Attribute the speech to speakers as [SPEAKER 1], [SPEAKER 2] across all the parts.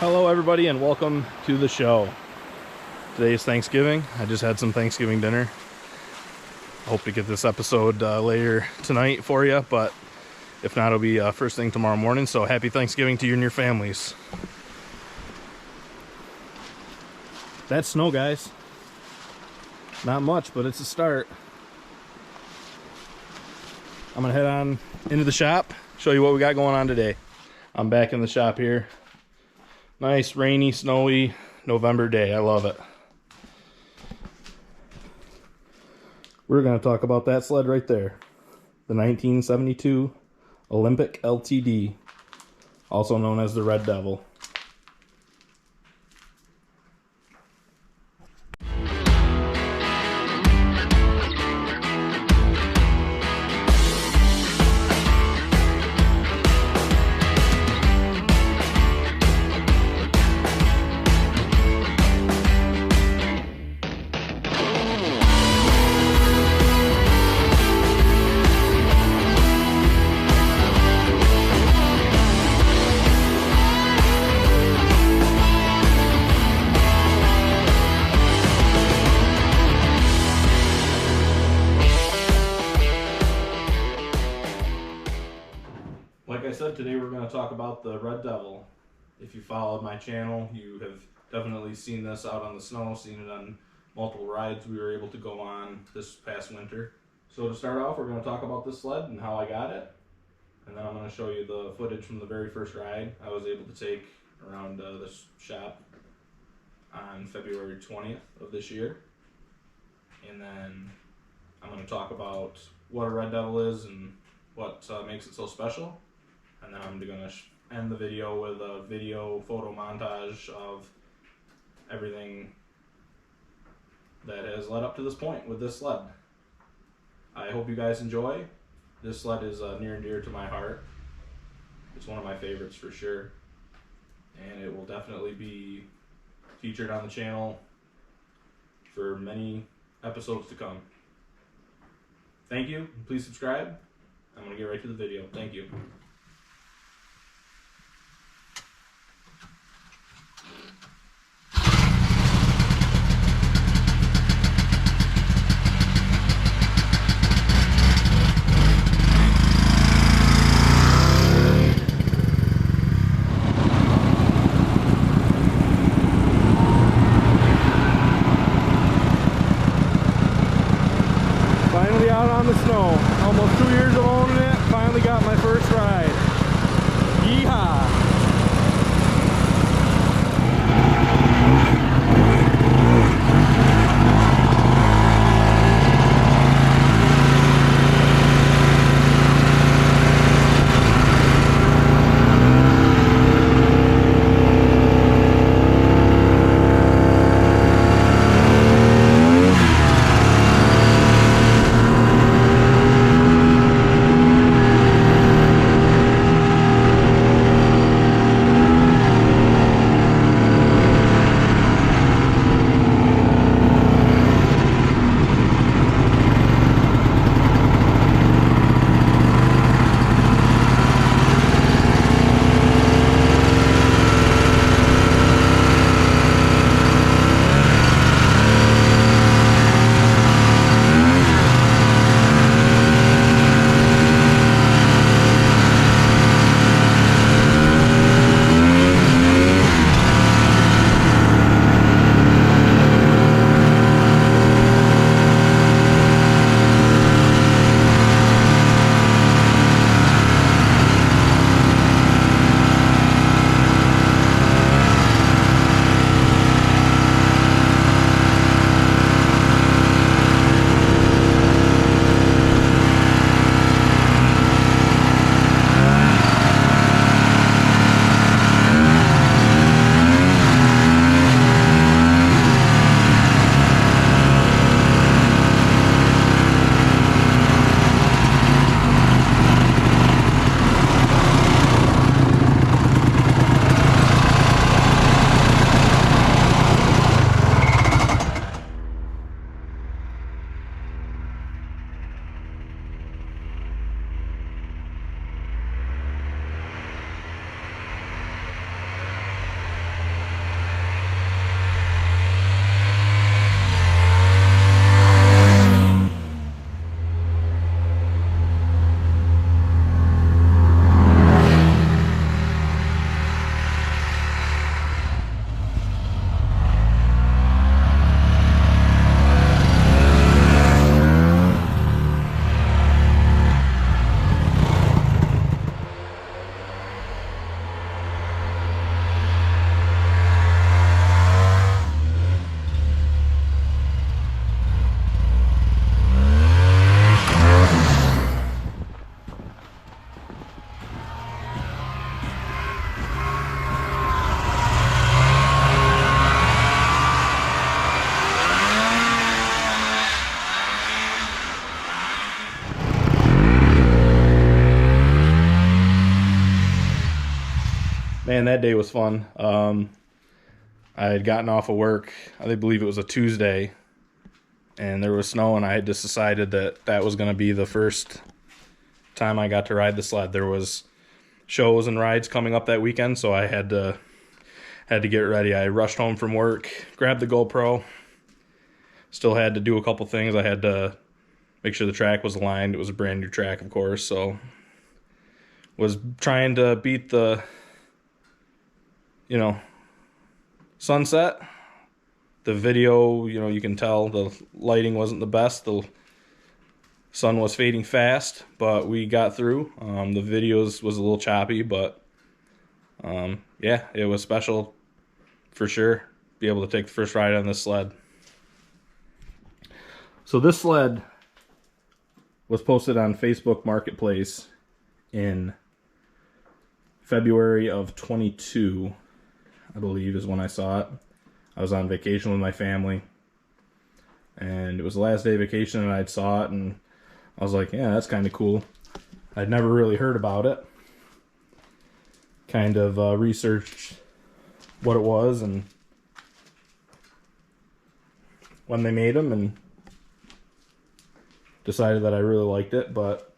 [SPEAKER 1] Hello everybody and welcome to the show. Today is Thanksgiving. I just had some Thanksgiving dinner. I hope to get this episode later tonight for you, but if not, it'll be first thing tomorrow morning. So happy Thanksgiving to you and your families. That's snow, guys. Not much, but it's a start. I'm gonna head on into the shop, show you what we got going on today. I'm back in the shop here. Nice rainy, snowy November day. I love it. We're going to talk about that sled right there. The 1972 Olympic LTD, also known as the Red Devil. Like I said, today we're going to talk about the Red Devil. If you followed my channel, you have definitely seen this out on the snow, seen it on multiple rides we were able to go on this past winter. So to start off, we're going to talk about this sled and how I got it. And then I'm going to show you the footage from the very first ride I was able to take around this shop on February 20th of this year. And then I'm going to talk about what a Red Devil is and what makes it so special. And then I'm going to end the video with a video photo montage of everything that has led up to this point with this sled. I hope you guys enjoy. This sled is near and dear to my heart. It's one of my favorites for sure. And it will definitely be featured on the channel for many episodes to come. Thank you. Please subscribe. I'm going to get right to the video. Thank you. Finally out on the snow. Almost 2 years of owning it. Finally got my first ride. Yeehaw! Man, that day was fun. I had gotten off of work, I believe it was a Tuesday, and there was snow, and I had just decided that that was going to be the first time I got to ride the sled. There was shows and rides coming up that weekend, so I had to get ready. I rushed home from work, grabbed the GoPro, still had to do a couple things. I had to make sure the track was aligned. It was a brand new track, of course, so was trying to beat the, sunset. The video, you can tell the lighting wasn't the best. The sun was fading fast, but we got through. The videos was a little choppy, but yeah, it was special for sure. Be able to take the first ride on this sled. So this sled was posted on Facebook Marketplace in February of 22, I believe is when I saw it. I was on vacation with my family, and it was the last day of vacation, and I saw it, and I was like, yeah, that's kind of cool. I'd never really heard about it. Kind of researched what it was and when they made them, and decided that I really liked it, but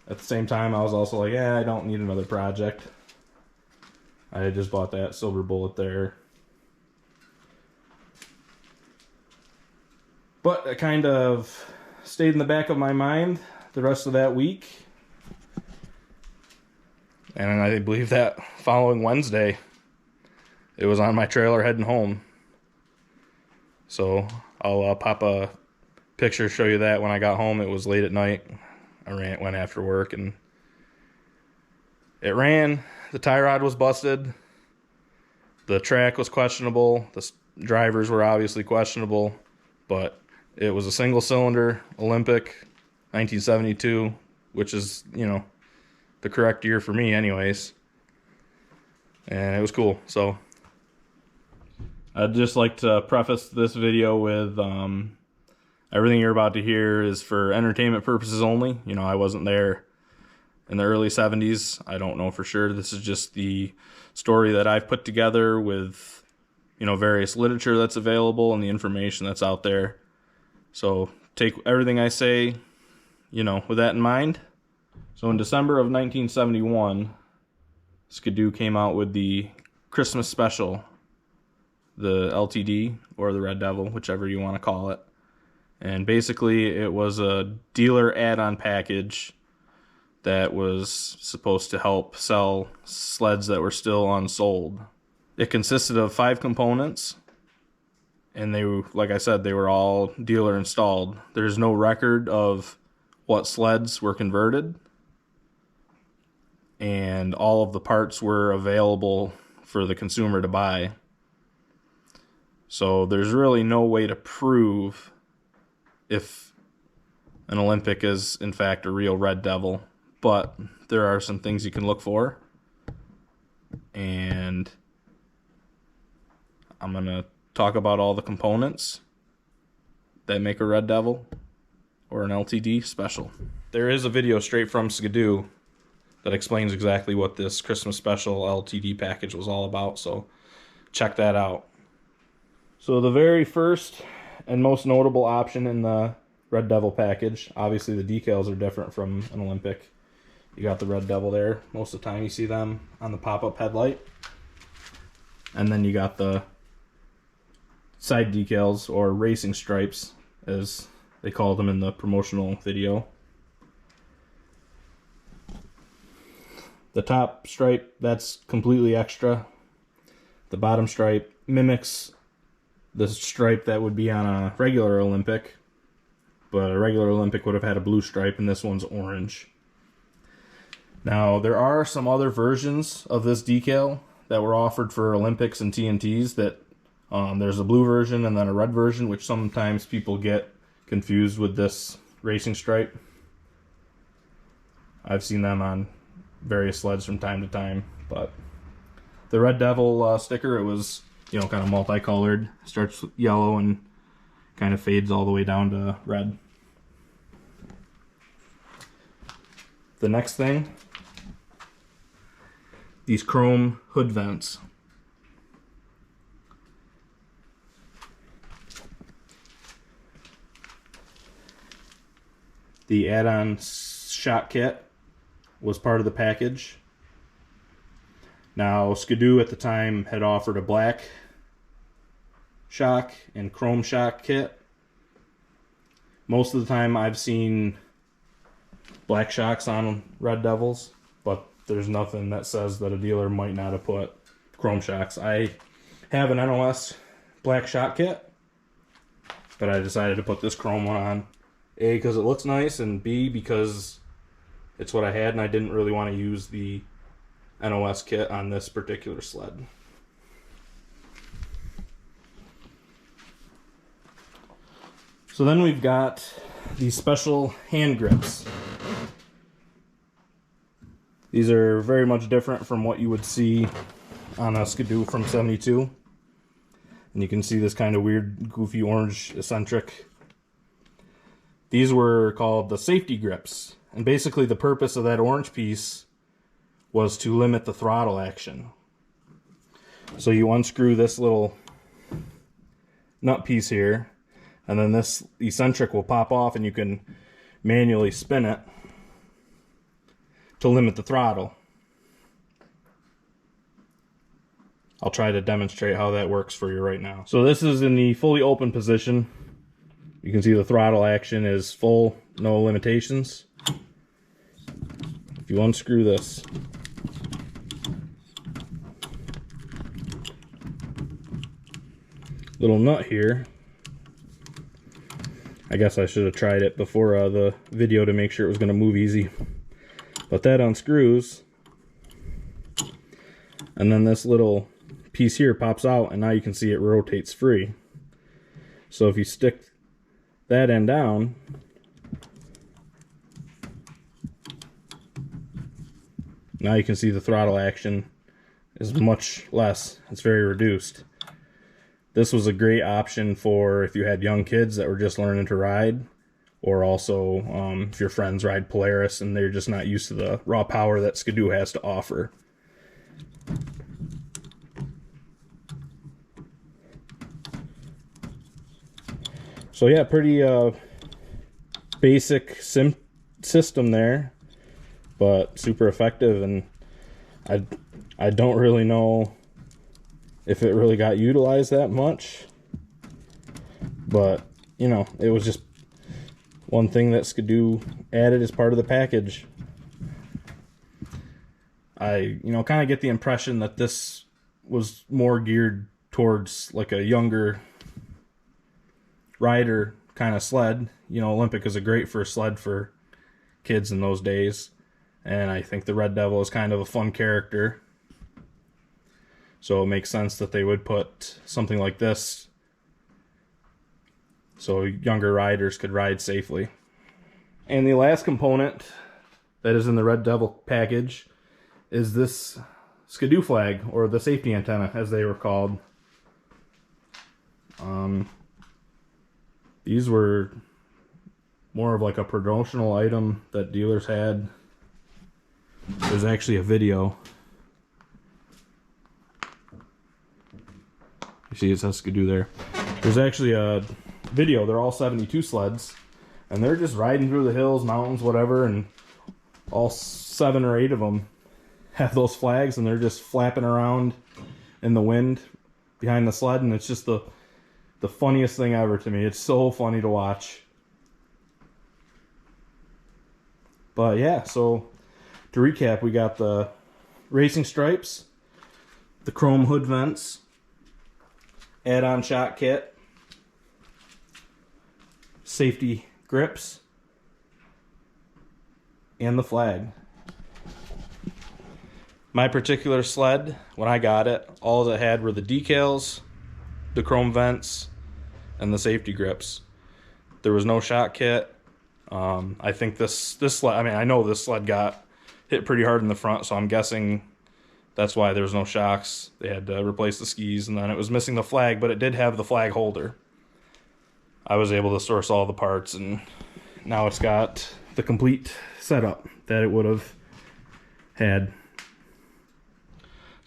[SPEAKER 1] at the same time, I was also like, yeah, I don't need another project. I had just bought that Silver Bullet there. But it kind of stayed in the back of my mind the rest of that week. And I believe that following Wednesday, it was on my trailer heading home. So I'll pop a picture, show you that when I got home. It was late at night. I went after work, and it ran. The tie rod was busted. The track was questionable. The drivers were obviously questionable, but it was a single cylinder Olympic 1972, which is, the correct year for me anyways. And it was cool. So I'd just like to preface this video with everything you're about to hear is for entertainment purposes only. I wasn't there in the early 70s. I don't know for sure. This is just the story that I've put together with, various literature that's available and the information that's out there. So take everything I say, with that in mind. So in December of 1971, Skidoo came out with the Christmas special, the LTD or the Red Devil, whichever you want to call it. And basically it was a dealer add-on package that was supposed to help sell sleds that were still unsold. It consisted of 5 components, and they, like I said, they were all dealer installed. There's no record of what sleds were converted, and all of the parts were available for the consumer to buy. So there's really no way to prove if an Olympic is in fact a real Red Devil, but there are some things you can look for, and I'm going to talk about all the components that make a Red Devil or an LTD special. There is a video straight from Skidoo that explains exactly what this Christmas special LTD package was all about, so check that out. So the very first and most notable option in the Red Devil package, obviously the decals are different from an Olympic. You got the Red Devil there. Most of the time you see them on the pop-up headlight. And then you got the side decals, or racing stripes, as they call them in the promotional video. The top stripe, that's completely extra. The bottom stripe mimics the stripe that would be on a regular Olympic, but a regular Olympic would have had a blue stripe, and this one's orange. Now, there are some other versions of this decal that were offered for Olympics and TNTs that there's a blue version and then a red version, which sometimes people get confused with this racing stripe. I've seen them on various sleds from time to time, but the Red Devil sticker, it was, kind of multicolored. Starts yellow and kind of fades all the way down to red. The next thing, these chrome hood vents. The add-on shock kit was part of the package. Now, Skidoo at the time had offered a black shock and chrome shock kit. Most of the time I've seen black shocks on Red Devils, but there's nothing that says that a dealer might not have put chrome shocks. I have an NOS black shock kit, but I decided to put this chrome one on. A, because it looks nice, and B, because it's what I had and I didn't really want to use the NOS kit on this particular sled. So then we've got these special hand grips. These are very much different from what you would see on a Skidoo from 72. And you can see this kind of weird, goofy orange eccentric. These were called the safety grips. And basically the purpose of that orange piece was to limit the throttle action. So you unscrew this little nut piece here, and then this eccentric will pop off and you can manually spin it to limit the throttle. I'll try to demonstrate how that works for you right now. So this is in the fully open position. You can see the throttle action is full, no limitations. If you unscrew this, little nut here, I guess I should have tried it before the video to make sure it was going to move easy. But that unscrews, and then this little piece here pops out, and now you can see it rotates free. So if you stick that end down, now you can see the throttle action is much less. It's very reduced. This was a great option for if you had young kids that were just learning to ride, or also if your friends ride Polaris and they're just not used to the raw power that Skidoo has to offer. So yeah, pretty basic system there, but super effective, and I don't really know if it really got utilized that much, but you know, it was just one thing that Skidoo added as part of the package. I kind of get the impression that this was more geared towards like a younger rider kind of sled. Olympic is a great first sled for kids in those days, and I think the Red Devil is kind of a fun character, so it makes sense that they would put something like this so younger riders could ride safely. And the last component that is in the Red Devil package is this Skidoo flag, or the safety antenna as they were called. These were more of like a promotional item that dealers had. There's actually a video. You see it says Skidoo there. There's actually a video. They're all 72 sleds, and they're just riding through the hills, mountains, whatever, and all 7 or 8 of them have those flags, and they're just flapping around in the wind behind the sled, and it's just the funniest thing ever to me. It's so funny to watch. But yeah, so to recap, we got the racing stripes, the chrome hood vents, add-on shock kit, safety grips, and the flag. My particular sled, when I got it, all it had were the decals, the chrome vents, and the safety grips. There was no shock kit. I think this sled, I know this sled got hit pretty hard in the front, so I'm guessing that's why there was no shocks. They had to replace the skis, and then it was missing the flag, but it did have the flag holder. I was able to source all the parts, and now it's got the complete setup that it would have had.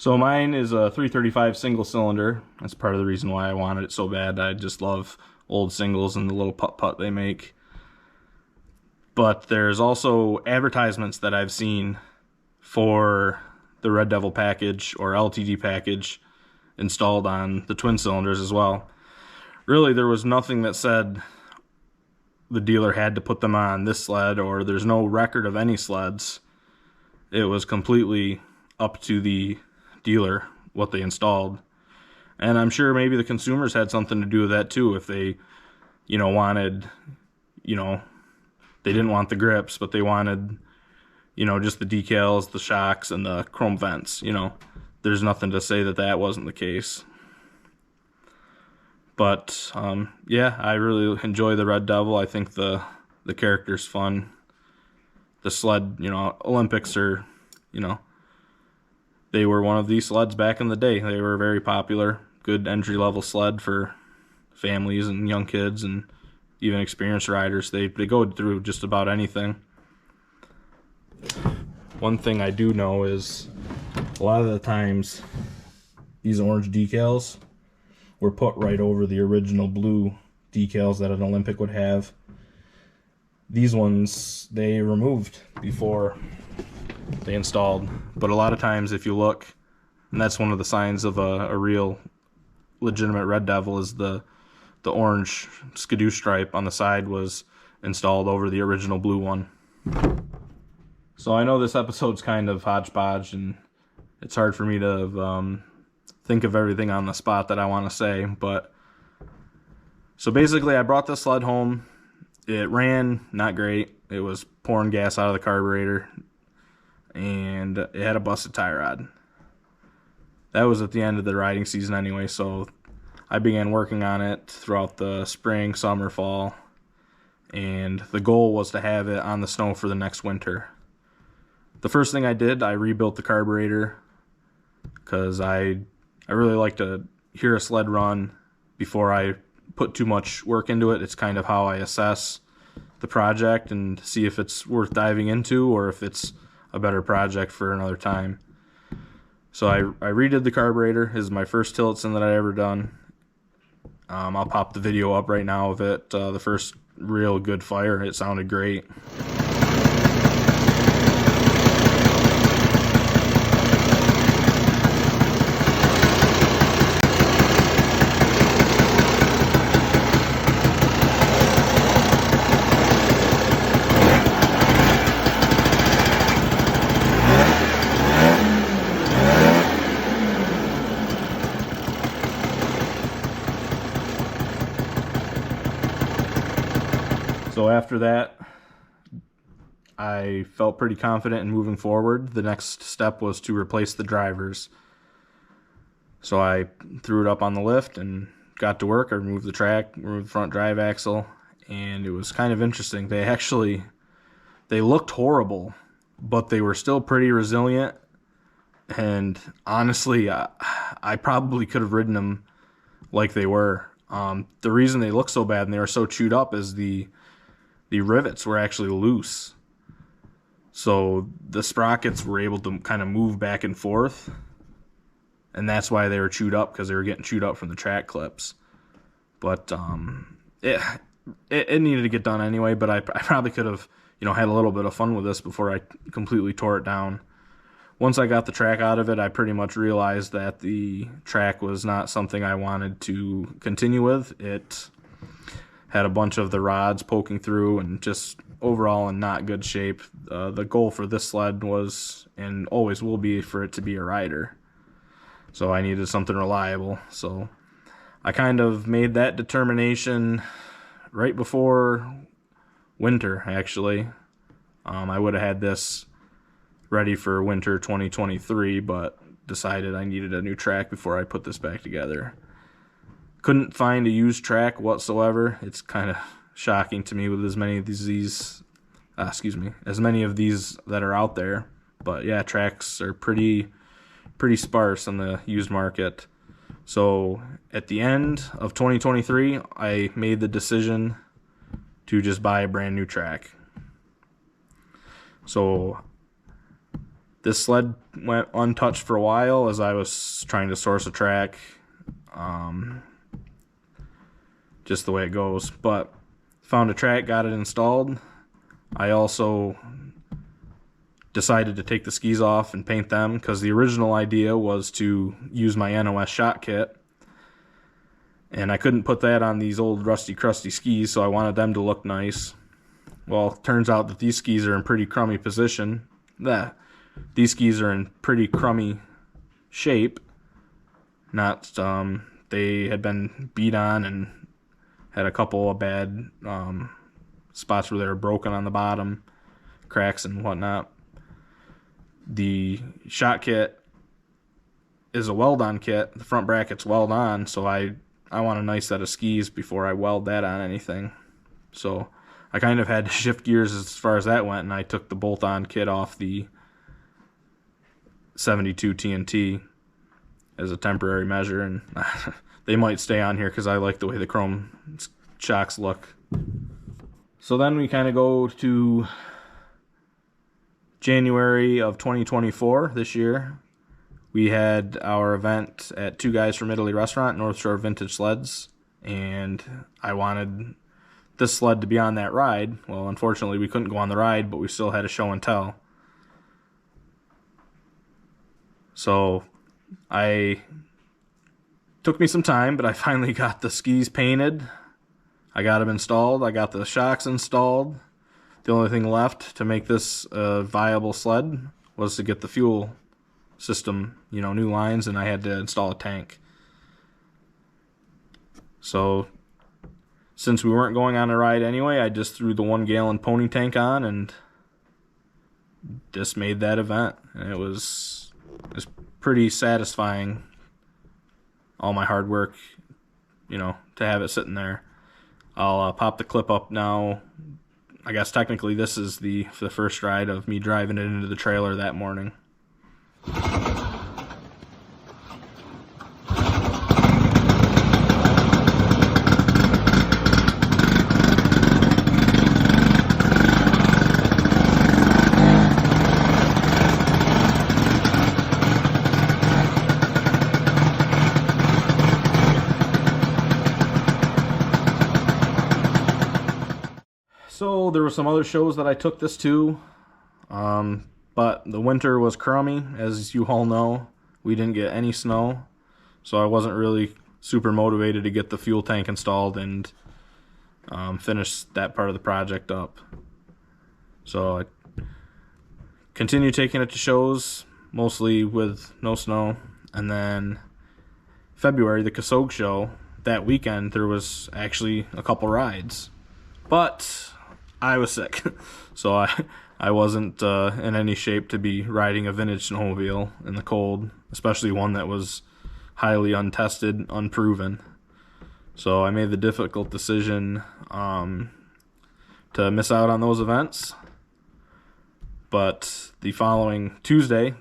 [SPEAKER 1] So mine is a 335 single cylinder. That's part of the reason why I wanted it so bad. I just love old singles and the little putt-putt they make. But there's also advertisements that I've seen for the Red Devil package or LTD package installed on the twin cylinders as well. Really, there was nothing that said the dealer had to put them on this sled, or there's no record of any sleds. It was completely up to the dealer what they installed. And I'm sure maybe the consumers had something to do with that too. If they, wanted, they didn't want the grips, but they wanted, just the decals, the shocks, and the chrome vents. There's nothing to say that that wasn't the case. But yeah, I really enjoy the Red Devil. I think the character's fun. The sled, Olympics are, they were one of these sleds back in the day. They were very popular, good entry-level sled for families and young kids and even experienced riders. They go through just about anything. One thing I do know is a lot of the times these orange decals were put right over the original blue decals that an Olympic would have. These ones they removed before they installed, but a lot of times if you look, and that's one of the signs of a real legitimate Red Devil, is the orange skidoo stripe on the side was installed over the original blue one. So I know this episode's kind of hodgepodge and it's hard for me to think of everything on the spot that I want to say, but so basically I brought this sled home. It ran not great. It was pouring gas out of the carburetor and it had a busted tie rod. That was at the end of the riding season anyway, so I began working on it throughout the spring, summer, fall, and the goal was to have it on the snow for the next winter. The first thing I did, I rebuilt the carburetor because I really like to hear a sled run before I put too much work into it. It's kind of how I assess the project and see if it's worth diving into or if it's a better project for another time. So I redid the carburetor. This is my first Tillotson that I ever done. I'll pop the video up right now of it. The first real good fire. It sounded great. So after that, I felt pretty confident in moving forward. The next step was to replace the drivers. So I threw it up on the lift and got to work. I removed the track, removed the front drive axle, and it was kind of interesting. They looked horrible, but they were still pretty resilient. And honestly, I probably could have ridden them like they were. The reason they look so bad and they were so chewed up is the rivets were actually loose. So the sprockets were able to kind of move back and forth. And that's why they were chewed up, because they were getting chewed up from the track clips. But it needed to get done anyway, but I probably could have, had a little bit of fun with this before I completely tore it down. Once I got the track out of it, I pretty much realized that the track was not something I wanted to continue with. It had a bunch of the rods poking through and just overall in not good shape. The goal for this sled was, and always will be, for it to be a rider. So I needed something reliable. So I kind of made that determination right before winter, actually. I would have had this ready for winter 2023, but decided I needed a new track before I put this back together. Couldn't find a used track whatsoever. It's kind of shocking to me with as many of these that are out there. But yeah, tracks are pretty sparse on the used market. So at the end of 2023, I made the decision to just buy a brand new track. So This sled went untouched for a while as I was trying to source a track. Just the way it goes. But found a track, got it installed. I also decided to take the skis off and paint them because the original idea was to use my NOS shot kit. And I couldn't put that on these old rusty crusty skis, so I wanted them to look nice. Well, it turns out that these skis are in pretty crummy position. These skis are in pretty crummy shape. They had been beat on and had a couple of bad spots where they were broken on the bottom, cracks and whatnot. The shot kit is a weld-on kit. The front bracket's weld-on, so I want a nice set of skis before I weld that on anything. So I kind of had to shift gears as far as that went, and I took the bolt-on kit off the 72 TNT as a temporary measure, and they might stay on here because I like the way the chrome shocks look. So then we kind of go to January of 2024 this year. We had our event at Two Guys from Italy restaurant, North Shore Vintage Sleds, and I wanted this sled to be on that ride. Well, unfortunately, we couldn't go on the ride, but we still had a show and tell. So took me some time, but I finally got the skis painted. I got them installed. I got the shocks installed. The only thing left to make this a viable sled was to get the fuel system, new lines, and I had to install a tank. So since we weren't going on a ride anyway, I just threw the 1 gallon pony tank on and just made that event. And it was pretty satisfying, all my hard work, to have it sitting there. I'll pop the clip up now. I guess technically this is the first ride of me driving it into the trailer that morning. So there were some other shows that I took this to, but the winter was crummy, as you all know. We didn't get any snow, so I wasn't really super motivated to get the fuel tank installed and finish that part of the project up. So I continued taking it to shows, mostly with no snow, and then February, the Kasog show, that weekend there was actually a couple rides, but I was sick, so I wasn't in any shape to be riding a vintage snowmobile in the cold, especially one that was highly untested, unproven. So I made the difficult decision to miss out on those events. But the following Tuesday,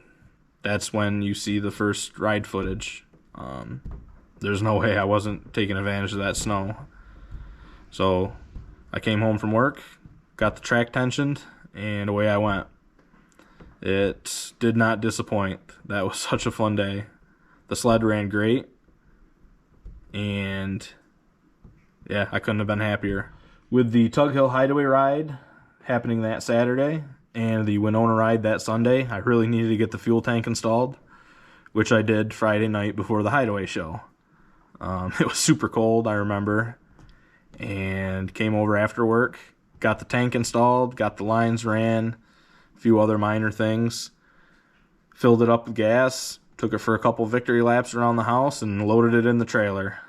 [SPEAKER 1] that's when you see the first ride footage. There's no way I wasn't taking advantage of that snow. So I came home from work, got the track tensioned, and away I went. It did not disappoint. That was such a fun day. The sled ran great, and yeah, I couldn't have been happier. With the Tug Hill Hideaway ride happening that Saturday and the Winona ride that Sunday, I really needed to get the fuel tank installed, which I did Friday night before the Hideaway show. It was super cold, I remember, and came over after work, got the tank installed, got the lines ran, a few other minor things, filled it up with gas, took it for a couple victory laps around the house, and loaded it in the trailer.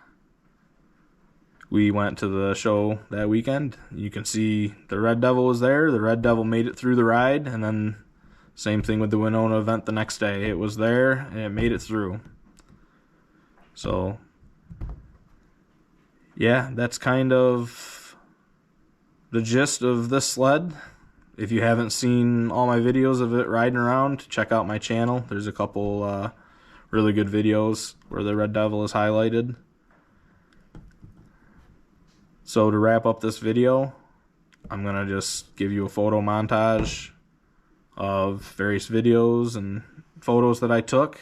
[SPEAKER 1] We went to the show that weekend. You can see the Red Devil was there. The Red Devil made it through the ride, and then same thing with the Winona event the next day. It was there, and it made it through. So yeah, that's kind of the gist of this sled. If you haven't seen all my videos of it riding around, check out my channel. There's a couple really good videos where the Red Devil is highlighted. So to wrap up this video, I'm going to just give you a photo montage of various videos and photos that I took.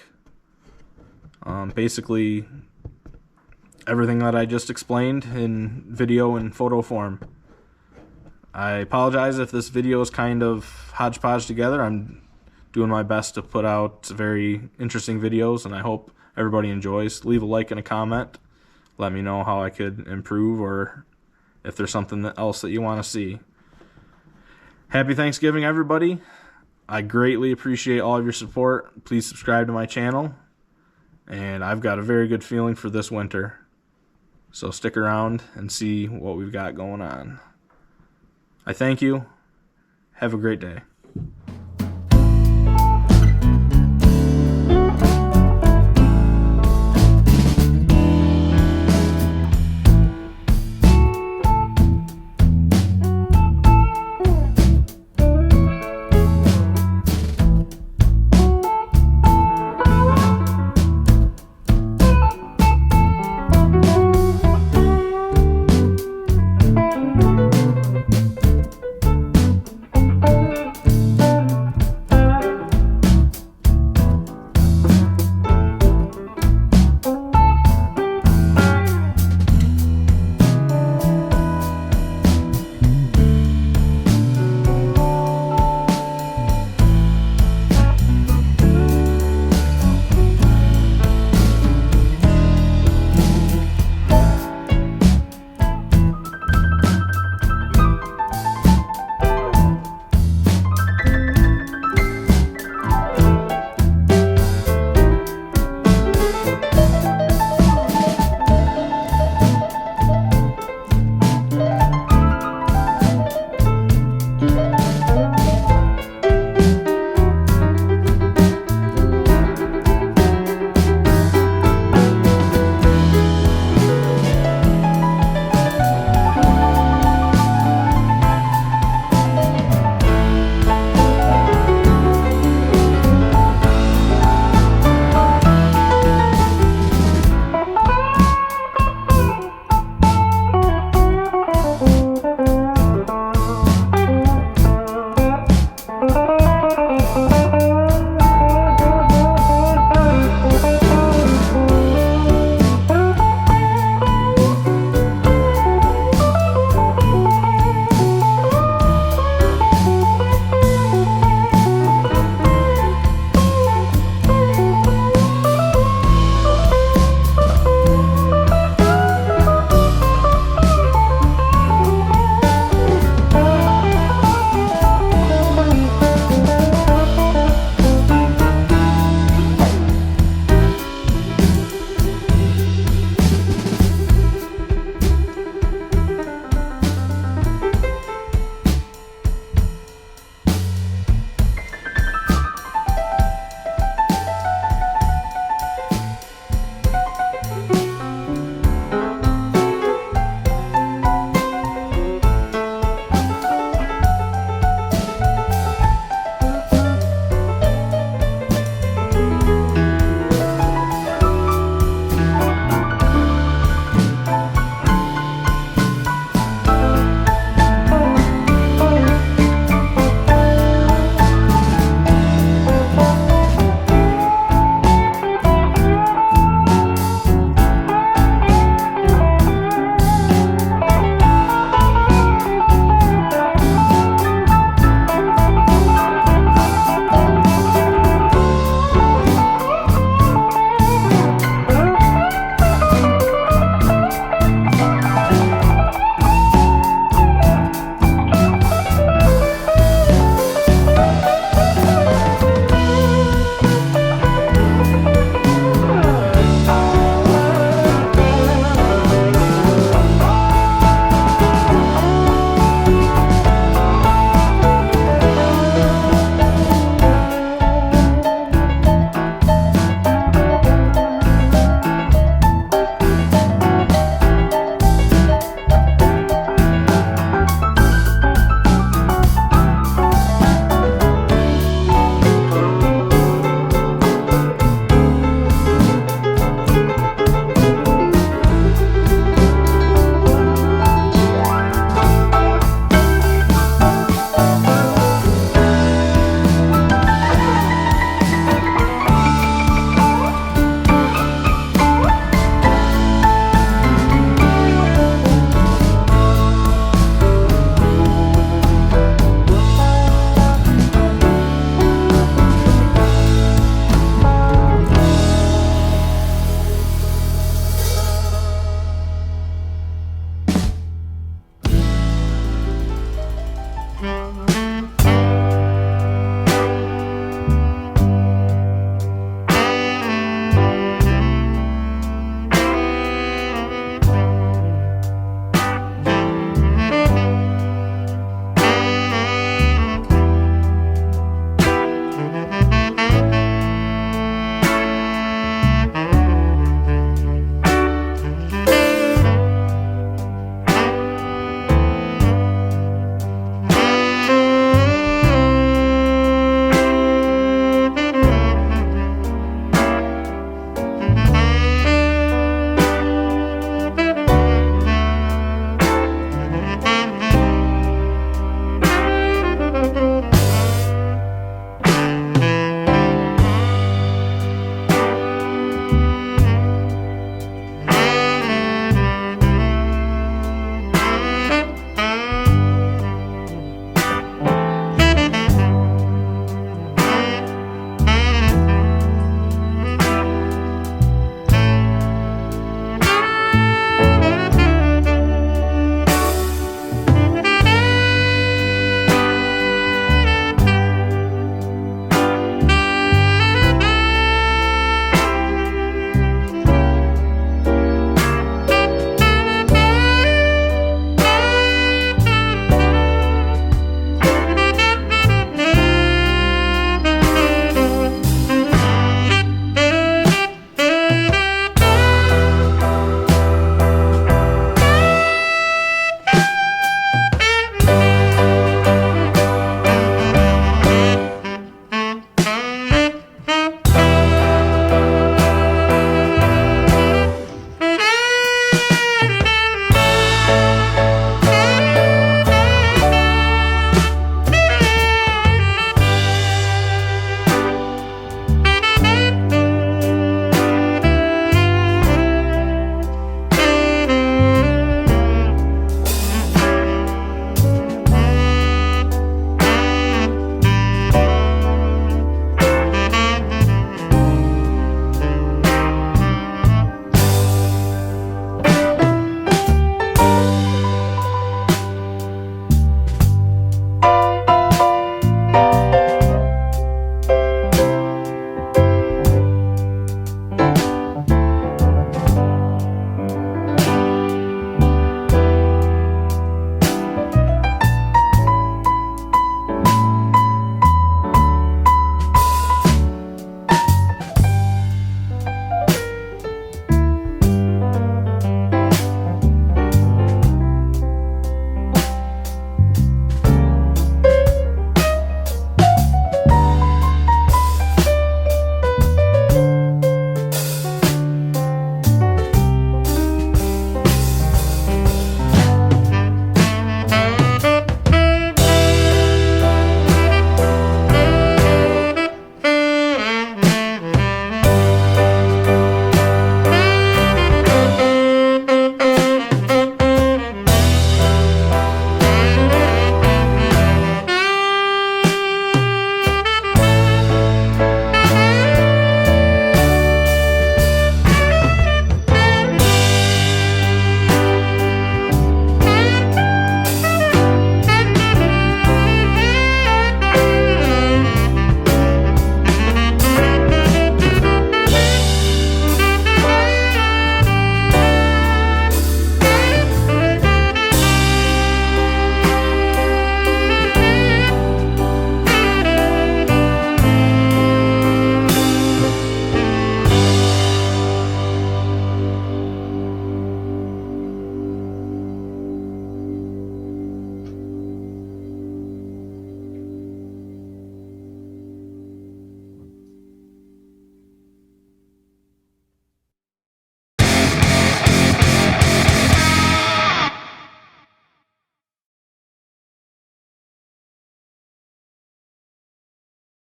[SPEAKER 1] Basically everything that I just explained in video and photo form. I apologize if this video is kind of hodgepodge together. I'm doing my best to put out very interesting videos, and I hope everybody enjoys. Leave a like and a comment. Let me know how I could improve, or if there's something else that you want to see. Happy Thanksgiving, everybody. I greatly appreciate all of your support. Please subscribe to my channel. And I've got a very good feeling for this winter. So stick around and see what we've got going on. I thank you. Have a great day.